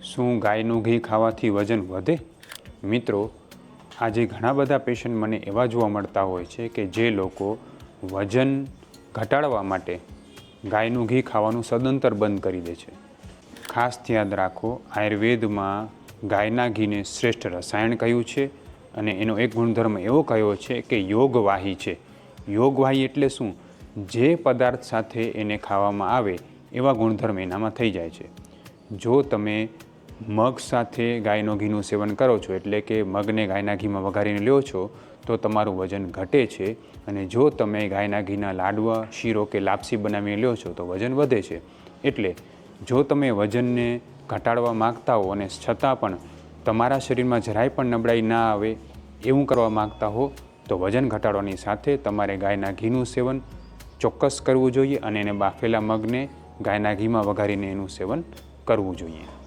શું ગાયનું ઘી ખાવાથી વજન વધે? મિત્રો, આજે ઘણા બધા પેશન્ટ મને એવા જોવા મળતા હોય છે કે જે લોકો વજન ઘટાડવા માટે ગાયનું ઘી ખાવાનું સદંતર બંધ કરી દે છે. ખાસ યાદ રાખો, આયુર્વેદમાં ગાયના ઘીને શ્રેષ્ઠ રસાયણ કહ્યું છે અને એનો એક ગુણધર્મ એવો કયો છે કે યોગવાહી છે. યોગવાહી એટલે શું? જે પદાર્થ સાથે એને ખાવામાં આવે એવા ગુણધર્મ એનામાં થઈ જાય છે. જો તમે મગ સાથે ગાયનો ઘીનું સેવન કરો છો, એટલે કે મગને ગાયના ઘીમાં વઘારીને લ્યો છો, તો તમારું વજન ઘટે છે. અને જો તમે ગાયના ઘીના લાડવા, શીરો કે લાપસી બનાવીને લ્યો છો તો વજન વધે છે. એટલે જો તમે વજનને ઘટાડવા માગતા હો અને છતાં પણ તમારા શરીરમાં જરાય પણ નબળાઈ ના આવે એવું કરવા માગતા હો, તો વજન ઘટાડવાની સાથે તમારે ગાયના ઘીનું સેવન ચોક્કસ કરવું જોઈએ અને એને બાફેલા મગને ગાયના ઘીમાં વઘારીને એનું સેવન કરવું જોઈએ.